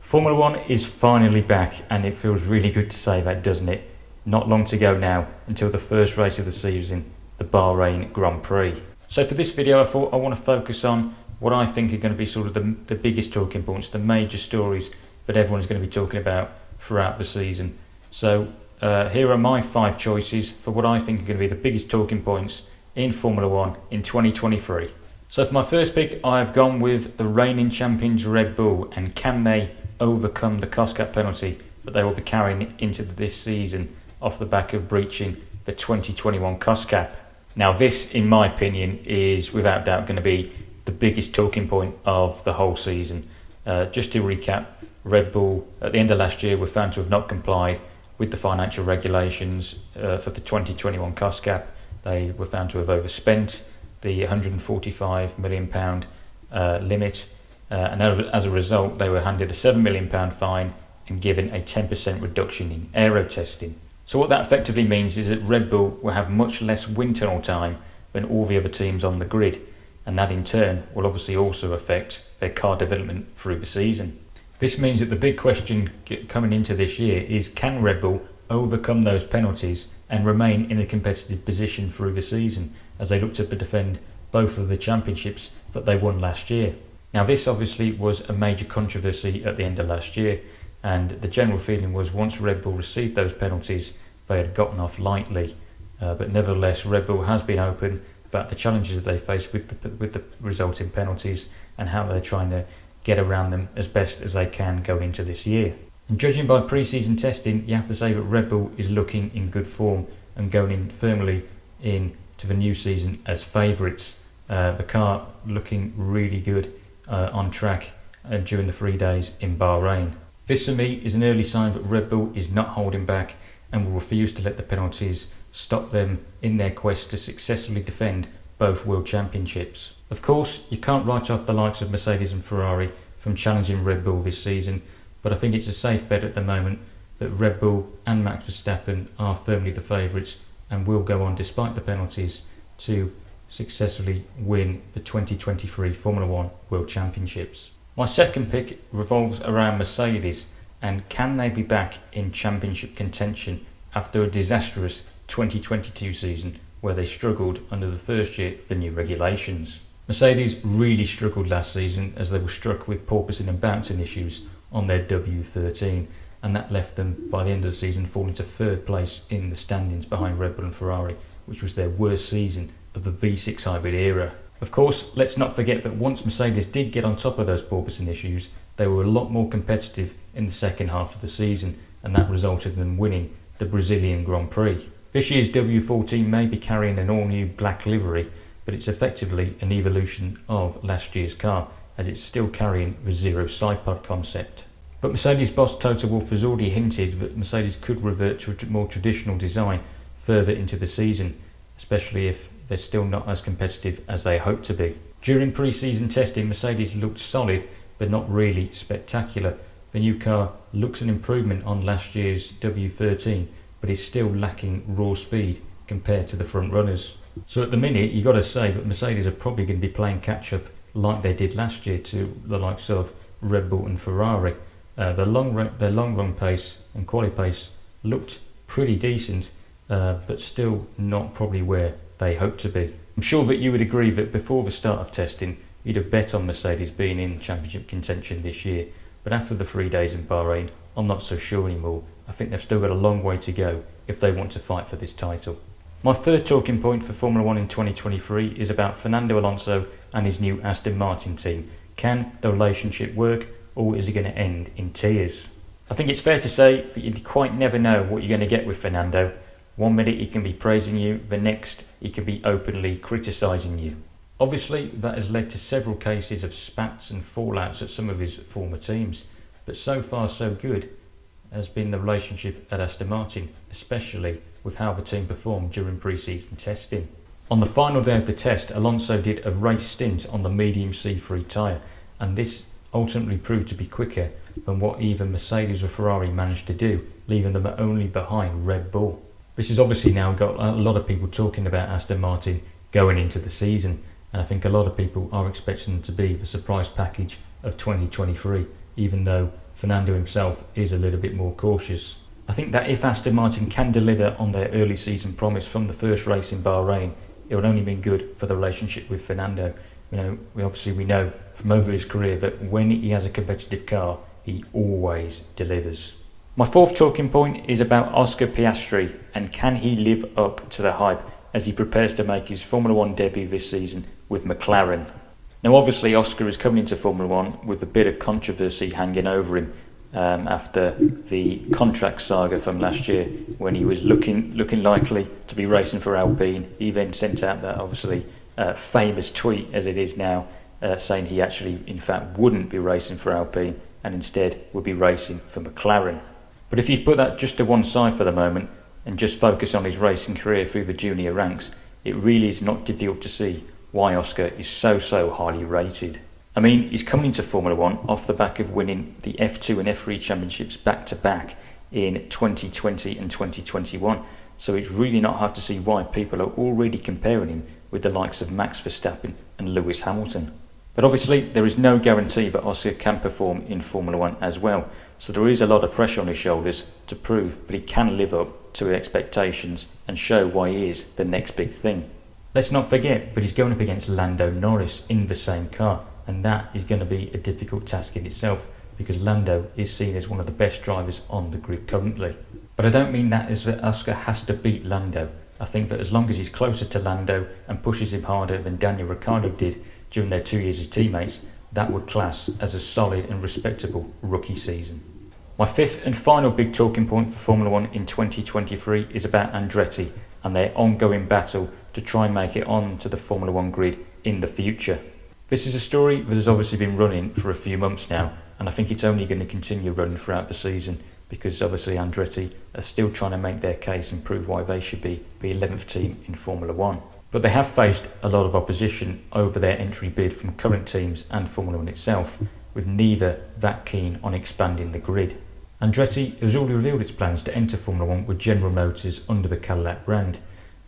Formula One is finally back, and it feels really good to say that, doesn't it? Not long to go now until the first race of the season, the Bahrain Grand Prix. So for this video, I thought I want to focus on what I think are going to be sort of the biggest talking points, the major stories that everyone's going to be talking about throughout the season. So here are my 5 choices for what I think are going to be the biggest talking points in Formula One in 2023. So for my first pick, I've gone with the reigning champions Red Bull, and can they overcome the cost cap penalty that they will be carrying into this season off the back of breaching the 2021 cost cap. Now this, in my opinion, is without doubt going to be the biggest talking point of the whole season. Just to recap, Red Bull at the end of last year were found to have not complied with the financial regulations for the 2021 cost cap. They were found to have overspent the £145 million limit, and as a result they were handed a £7 million fine and given a 10% reduction in aero testing. So what that effectively means is that Red Bull will have much less wind tunnel time than all the other teams on the grid, and that in turn will obviously also affect their car development through the season. This means that the big question coming into this year is, can Red Bull overcome those penalties and remain in a competitive position through the season as they look to defend both of the championships that they won last year? Now this obviously was a major controversy at the end of last year, and the general feeling was once Red Bull received those penalties they had gotten off lightly, but nevertheless Red Bull has been open about the challenges that they face with the resulting penalties and how they're trying to get around them as best as they can going into this year. And judging by pre-season testing, you have to say that Red Bull is looking in good form and going in firmly into the new season as favourites. The car looking really good on track during the 3 days in Bahrain. This for me is an early sign that Red Bull is not holding back and will refuse to let the penalties stop them in their quest to successfully defend both world championships. Of course, you can't write off the likes of Mercedes and Ferrari from challenging Red Bull this season, but I think it's a safe bet at the moment that Red Bull and Max Verstappen are firmly the favourites and will go on, despite the penalties, to successfully win the 2023 Formula One World Championships. My second pick revolves around Mercedes, and can they be back in championship contention after a disastrous 2022 season where they struggled under the first year of the new regulations? Mercedes really struggled last season as they were struck with porpoising and bouncing issues on their W13, and that left them by the end of the season falling to 3rd place in the standings behind Red Bull and Ferrari, which was their worst season of the V6 hybrid era. Of course, let's not forget that once Mercedes did get on top of those porpoising issues, they were a lot more competitive in the second half of the season, and that resulted in them winning the Brazilian Grand Prix. This year's W14 may be carrying an all-new black livery, but it's effectively an evolution of last year's car, as it's still carrying the zero side pod concept. But Mercedes boss Toto Wolff has already hinted that Mercedes could revert to a more traditional design further into the season, especially if they're still not as competitive as they hope to be. During pre-season testing, Mercedes looked solid but not really spectacular. The new car looks an improvement on last year's W13, but is still lacking raw speed compared to the front runners. So at the minute, you've got to say that Mercedes are probably going to be playing catch up like they did last year to the likes of Red Bull and Ferrari. Their long run pace and quali pace looked pretty decent, but still not probably where they hope to be. I'm sure that you would agree that before the start of testing, you'd have bet on Mercedes being in championship contention this year, but after the 3 days in Bahrain, I'm not so sure anymore. I think they've still got a long way to go if they want to fight for this title. My third talking point for Formula One in 2023 is about Fernando Alonso and his new Aston Martin team. Can the relationship work, or is it going to end in tears? I think it's fair to say that you quite never know what you're going to get with Fernando. 1 minute he can be praising you, the next he can be openly criticising you. Obviously that has led to several cases of spats and fallouts at some of his former teams, but so far so good has been the relationship at Aston Martin, especially with how the team performed during pre-season testing. On the final day of the test, Alonso did a race stint on the medium C3 tyre, and this ultimately proved to be quicker than what either Mercedes or Ferrari managed to do, leaving them only behind Red Bull. This has obviously now got a lot of people talking about Aston Martin going into the season, and I think a lot of people are expecting them to be the surprise package of 2023, even though Fernando himself is a little bit more cautious. I think that if Aston Martin can deliver on their early season promise from the first race in Bahrain, it will only be good for the relationship with Fernando. We know from over his career that when he has a competitive car, he always delivers. My fourth talking point is about Oscar Piastri, and can he live up to the hype as he prepares to make his Formula One debut this season with McLaren. Now obviously Oscar is coming into Formula One with a bit of controversy hanging over him after the contract saga from last year, when he was looking likely to be racing for Alpine. He then sent out that obviously famous tweet, as it is now, saying he actually in fact wouldn't be racing for Alpine and instead would be racing for McLaren. But if you put that just to one side for the moment and just focus on his racing career through the junior ranks, it really is not difficult to see why Oscar is so highly rated. I mean, he's coming into Formula One off the back of winning the F2 and F3 championships back to back in 2020 and 2021, so it's really not hard to see why people are already comparing him with the likes of Max Verstappen and Lewis Hamilton. But obviously there is no guarantee that Oscar can perform in Formula One as well, so there is a lot of pressure on his shoulders to prove that he can live up to expectations and show why he is the next big thing. Let's not forget that he's going up against Lando Norris in the same car, and that is going to be a difficult task in itself because Lando is seen as one of the best drivers on the grid currently. But I don't mean that as that Oscar has to beat Lando. I think that as long as he's closer to Lando and pushes him harder than Daniel Ricciardo did during their 2 years as teammates, that would class as a solid and respectable rookie season. My fifth and final big talking point for Formula One in 2023 is about Andretti and their ongoing battle to try and make it on to the Formula One grid in the future. This is a story that has obviously been running for a few months now, and I think it's only going to continue running throughout the season because obviously Andretti are still trying to make their case and prove why they should be the 11th team in Formula One. But they have faced a lot of opposition over their entry bid from current teams and Formula One itself, with neither that keen on expanding the grid. Andretti has already revealed its plans to enter Formula One with General Motors under the Cadillac brand,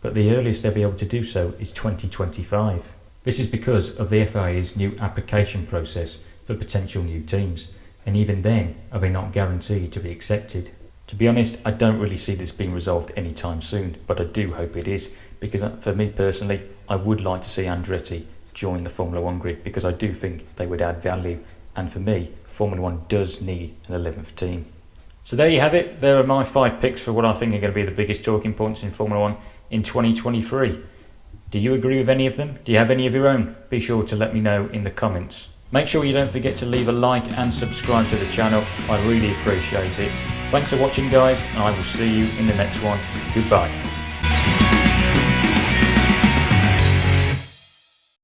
but the earliest they'll be able to do so is 2025. This is because of the FIA's new application process for potential new teams, and even then are they not guaranteed to be accepted. To be honest, I don't really see this being resolved anytime soon, but I do hope it is, because for me personally, I would like to see Andretti join the Formula One grid because I do think they would add value, and for me, Formula One does need an 11th team. So there you have it. There are my 5 picks for what I think are going to be the biggest talking points in Formula One in 2023. Do you agree with any of them? Do you have any of your own? Be sure to let me know in the comments. Make sure you don't forget to leave a like and subscribe to the channel. I really appreciate it. Thanks for watching, guys, and I will see you in the next one. Goodbye.